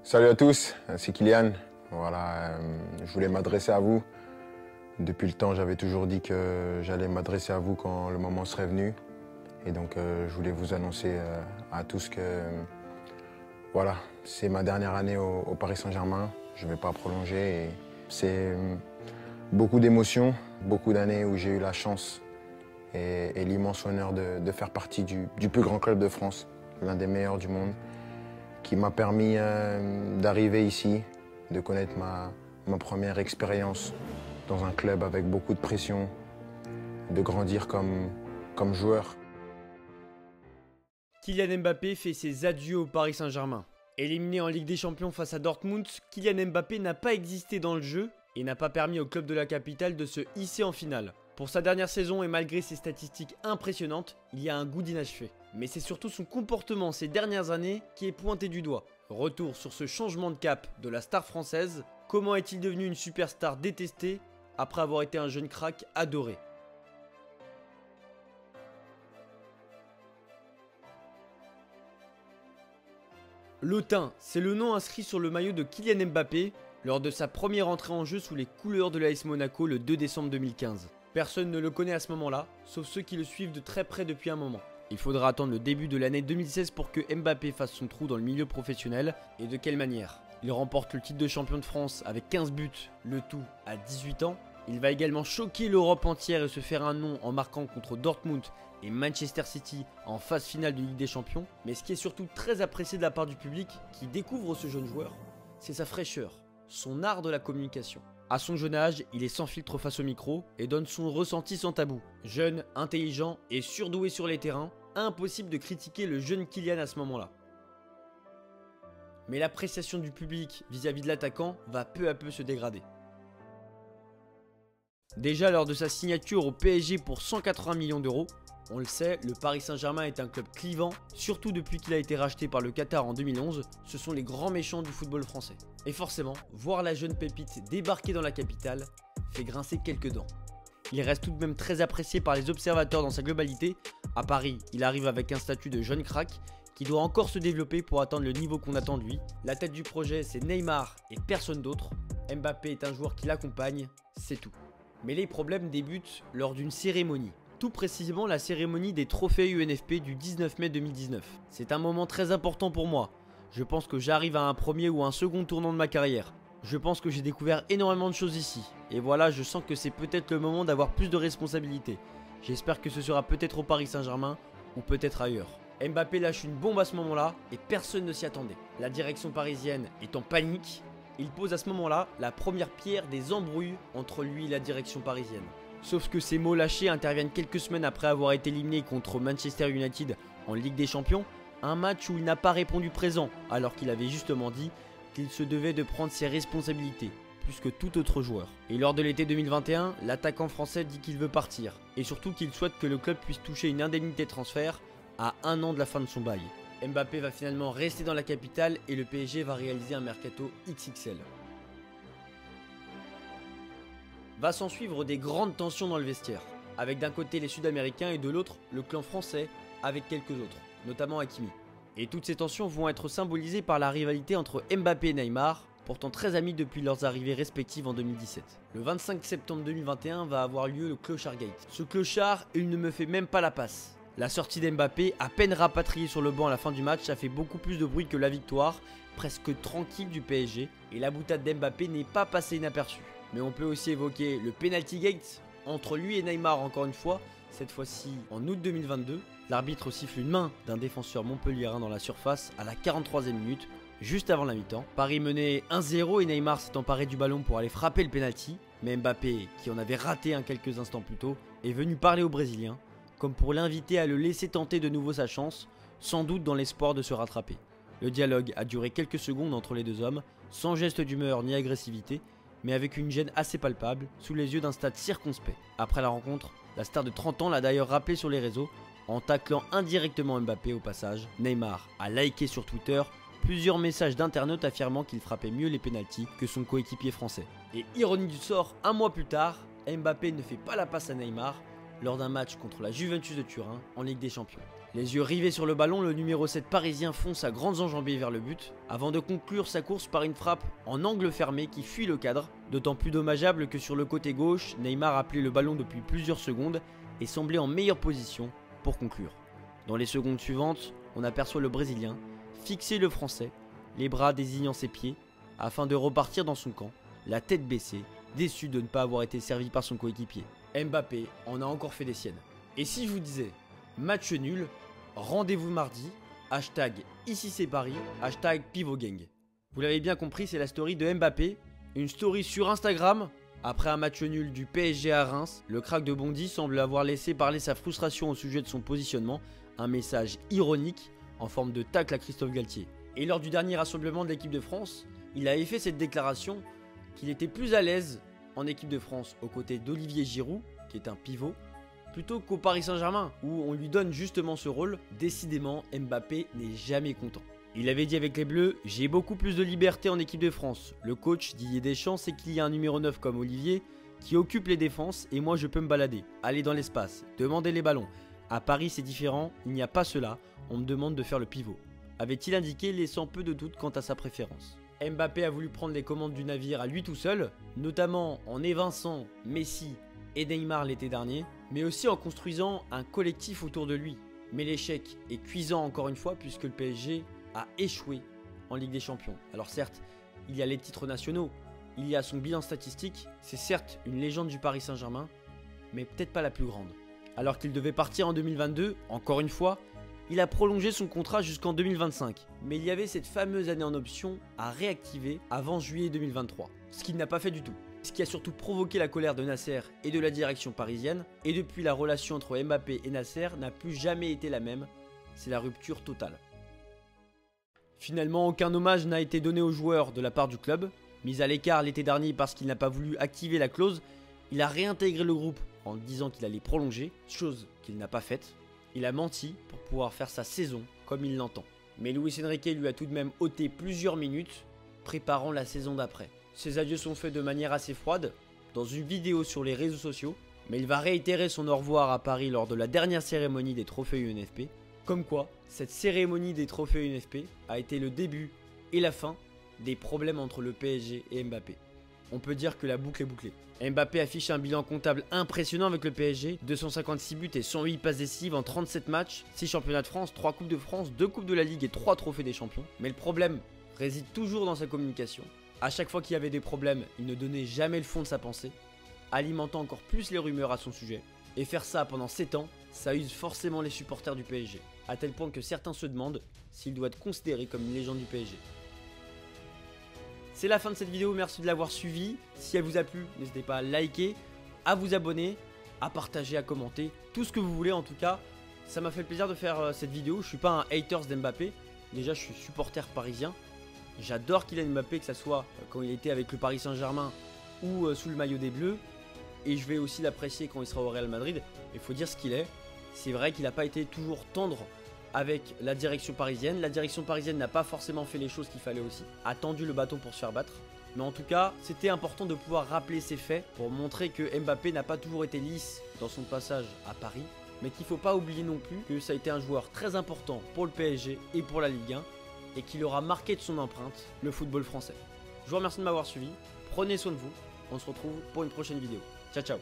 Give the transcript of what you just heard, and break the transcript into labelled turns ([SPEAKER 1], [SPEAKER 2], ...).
[SPEAKER 1] Salut à tous, c'est Kylian. Voilà, je voulais m'adresser à vous. Depuis le temps, j'avais toujours dit que j'allais m'adresser à vous quand le moment serait venu. Et donc, je voulais vous annoncer à tous que voilà, c'est ma dernière année au Paris Saint-Germain. Je ne vais pas prolonger. Et c'est beaucoup d'émotions, beaucoup d'années où j'ai eu la chance et l'immense honneur de faire partie du plus grand club de France, l'un des meilleurs du monde, qui m'a permis d'arriver ici, de connaître ma première expérience dans un club avec beaucoup de pression, de grandir comme joueur.
[SPEAKER 2] Kylian Mbappé fait ses adieux au Paris Saint-Germain. Éliminé en Ligue des Champions face à Dortmund, Kylian Mbappé n'a pas existé dans le jeu et n'a pas permis au club de la capitale de se hisser en finale. Pour sa dernière saison et malgré ses statistiques impressionnantes, il y a un goût d'inachevé. Mais c'est surtout son comportement ces dernières années qui est pointé du doigt. Retour sur ce changement de cap de la star française. Comment est-il devenu une superstar détestée après avoir été un jeune crack adoré? L'Autun, c'est le nom inscrit sur le maillot de Kylian Mbappé lors de sa première entrée en jeu sous les couleurs de l'AS Monaco le 2 décembre 2015. Personne ne le connaît à ce moment-là, sauf ceux qui le suivent de très près depuis un moment. Il faudra attendre le début de l'année 2016 pour que Mbappé fasse son trou dans le milieu professionnel, et de quelle manière. Il remporte le titre de champion de France avec 15 buts, le tout à 18 ans. Il va également choquer l'Europe entière et se faire un nom en marquant contre Dortmund et Manchester City en phase finale de Ligue des Champions. Mais ce qui est surtout très apprécié de la part du public qui découvre ce jeune joueur, c'est sa fraîcheur, son art de la communication. À son jeune âge, il est sans filtre face au micro et donne son ressenti sans tabou. Jeune, intelligent et surdoué sur les terrains, impossible de critiquer le jeune Kylian à ce moment-là. Mais l'appréciation du public vis-à-vis de l'attaquant va peu à peu se dégrader. Déjà lors de sa signature au PSG pour 180 millions d'euros, on le sait, le Paris Saint-Germain est un club clivant, surtout depuis qu'il a été racheté par le Qatar en 2011, ce sont les grands méchants du football français. Et forcément, voir la jeune pépite débarquer dans la capitale fait grincer quelques dents. Il reste tout de même très apprécié par les observateurs dans sa globalité. À Paris, il arrive avec un statut de jeune crack qui doit encore se développer pour atteindre le niveau qu'on attend de lui. La tête du projet, c'est Neymar et personne d'autre. Mbappé est un joueur qui l'accompagne, c'est tout. Mais les problèmes débutent lors d'une cérémonie. Tout précisément la cérémonie des trophées UNFP du 19 mai 2019. C'est un moment très important pour moi. Je pense que j'arrive à un premier ou un second tournant de ma carrière. Je pense que j'ai découvert énormément de choses ici. Et voilà, je sens que c'est peut-être le moment d'avoir plus de responsabilités. J'espère que ce sera peut-être au Paris Saint-Germain ou peut-être ailleurs. Mbappé lâche une bombe à ce moment-là et personne ne s'y attendait. La direction parisienne est en panique. Il pose à ce moment-là la première pierre des embrouilles entre lui et la direction parisienne. Sauf que ces mots lâchés interviennent quelques semaines après avoir été éliminé contre Manchester United en Ligue des Champions, un match où il n'a pas répondu présent alors qu'il avait justement dit qu'il se devait de prendre ses responsabilités, plus que tout autre joueur. Et lors de l'été 2021, l'attaquant français dit qu'il veut partir, et surtout qu'il souhaite que le club puisse toucher une indemnité de transfert à 1 an de la fin de son bail. Mbappé va finalement rester dans la capitale et le PSG va réaliser un mercato XXL. Va s'en suivre des grandes tensions dans le vestiaire, avec d'un côté les Sud-Américains et de l'autre le clan français avec quelques autres, notamment Hakimi. Et toutes ces tensions vont être symbolisées par la rivalité entre Mbappé et Neymar, pourtant très amis depuis leurs arrivées respectives en 2017. Le 25 septembre 2021 va avoir lieu le Clochard Gate. Ce clochard, il ne me fait même pas la passe. La sortie d'Mbappé, à peine rapatrié sur le banc à la fin du match, a fait beaucoup plus de bruit que la victoire, presque tranquille du PSG, et la boutade d'Mbappé n'est pas passée inaperçue. Mais on peut aussi évoquer le penalty gate entre lui et Neymar encore une fois, cette fois-ci en août 2022. L'arbitre siffle une main d'un défenseur montpelliérain dans la surface à la 43e minute, juste avant la mi-temps. Paris menait 1-0 et Neymar s'est emparé du ballon pour aller frapper le penalty. Mais Mbappé, qui en avait raté un quelques instants plus tôt, est venu parler au Brésilien, comme pour l'inviter à le laisser tenter de nouveau sa chance, sans doute dans l'espoir de se rattraper. Le dialogue a duré quelques secondes entre les deux hommes, sans geste d'humeur ni agressivité, mais avec une gêne assez palpable, sous les yeux d'un stade circonspect. Après la rencontre, la star de 30 ans l'a d'ailleurs rappelé sur les réseaux, en taclant indirectement Mbappé au passage. Neymar a liké sur Twitter plusieurs messages d'internautes affirmant qu'il frappait mieux les pénaltys que son coéquipier français. Et ironie du sort, un mois plus tard, Mbappé ne fait pas la passe à Neymar lors d'un match contre la Juventus de Turin en Ligue des Champions. Les yeux rivés sur le ballon, le numéro 7 parisien fonce à grandes enjambées vers le but, avant de conclure sa course par une frappe en angle fermé qui fuit le cadre, d'autant plus dommageable que sur le côté gauche, Neymar appelait le ballon depuis plusieurs secondes et semblait en meilleure position pour conclure. Dans les secondes suivantes, on aperçoit le Brésilien fixer le Français, les bras désignant ses pieds, afin de repartir dans son camp, la tête baissée, déçu de ne pas avoir été servi par son coéquipier. Mbappé en a encore fait des siennes. Et si je vous disais match nul, rendez-vous mardi, hashtag ici c'est Paris, hashtag PivotGang. Vous l'avez bien compris, c'est la story de Mbappé, une story sur Instagram. Après un match nul du PSG à Reims, le crack de Bondy semble avoir laissé parler sa frustration au sujet de son positionnement, un message ironique en forme de tacle à Christophe Galtier. Et lors du dernier rassemblement de l'équipe de France, il avait fait cette déclaration qu'il était plus à l'aise en équipe de France aux côtés d'Olivier Giroud, qui est un pivot, plutôt qu'au Paris Saint-Germain, où on lui donne justement ce rôle. Décidément, Mbappé n'est jamais content. Il avait dit avec les Bleus « J'ai beaucoup plus de liberté en équipe de France. Le coach Didier Deschamps sait qu'il y a un numéro 9 comme Olivier qui occupe les défenses et moi je peux me balader, aller dans l'espace, demander les ballons. À Paris c'est différent, il n'y a pas cela, on me demande de faire le pivot. » Avait-il indiqué, laissant peu de doute quant à sa préférence. Mbappé a voulu prendre les commandes du navire à lui tout seul, notamment en évinçant Messi et Neymar l'été dernier, mais aussi en construisant un collectif autour de lui. Mais l'échec est cuisant encore une fois puisque le PSG a échoué en Ligue des Champions. Alors certes, il y a les titres nationaux, il y a son bilan statistique, c'est certes une légende du Paris Saint-Germain, mais peut-être pas la plus grande. Alors qu'il devait partir en 2022, encore une fois, il a prolongé son contrat jusqu'en 2025. Mais il y avait cette fameuse année en option à réactiver avant juillet 2023, ce qu'il n'a pas fait du tout. Ce qui a surtout provoqué la colère de Nasser et de la direction parisienne, et depuis la relation entre Mbappé et Nasser n'a plus jamais été la même, c'est la rupture totale. Finalement, aucun hommage n'a été donné aux joueurs de la part du club. Mis à l'écart l'été dernier parce qu'il n'a pas voulu activer la clause, il a réintégré le groupe en disant qu'il allait prolonger, chose qu'il n'a pas faite. Il a menti pour pouvoir faire sa saison comme il l'entend. Mais Luis Enrique lui a tout de même ôté plusieurs minutes, préparant la saison d'après. Ses adieux sont faits de manière assez froide, dans une vidéo sur les réseaux sociaux, mais il va réitérer son au revoir à Paris lors de la dernière cérémonie des trophées UNFP. Comme quoi, cette cérémonie des trophées UNFP a été le début et la fin des problèmes entre le PSG et Mbappé. On peut dire que la boucle est bouclée. Mbappé affiche un bilan comptable impressionnant avec le PSG, 256 buts et 108 passes décisives en 37 matchs, 6 championnats de France, 3 coupes de France, 2 coupes de la Ligue et 3 trophées des champions. Mais le problème réside toujours dans sa communication. À chaque fois qu'il y avait des problèmes, il ne donnait jamais le fond de sa pensée, alimentant encore plus les rumeurs à son sujet. Et faire ça pendant 7 ans, ça use forcément les supporters du PSG, à tel point que certains se demandent s'il doit être considéré comme une légende du PSG. C'est la fin de cette vidéo, merci de l'avoir suivi. Si elle vous a plu, n'hésitez pas à liker, à vous abonner, à partager, à commenter, tout ce que vous voulez en tout cas. Ça m'a fait le plaisir de faire cette vidéo. Je suis pas un haters d'Mbappé, déjà je suis supporter parisien. J'adore Kylian Mbappé, que ce soit quand il était avec le Paris Saint-Germain ou sous le maillot des Bleus. Et je vais aussi l'apprécier quand il sera au Real Madrid. Il faut dire ce qu'il est. C'est vrai qu'il n'a pas été toujours tendre avec la direction parisienne. La direction parisienne n'a pas forcément fait les choses qu'il fallait aussi. A tendu le bâton pour se faire battre. Mais en tout cas, c'était important de pouvoir rappeler ces faits pour montrer que Mbappé n'a pas toujours été lisse dans son passage à Paris. Mais qu'il ne faut pas oublier non plus que ça a été un joueur très important pour le PSG et pour la Ligue 1. Et qu'il aura marqué de son empreinte le football français. Je vous remercie de m'avoir suivi. Prenez soin de vous. On se retrouve pour une prochaine vidéo. Ciao ciao.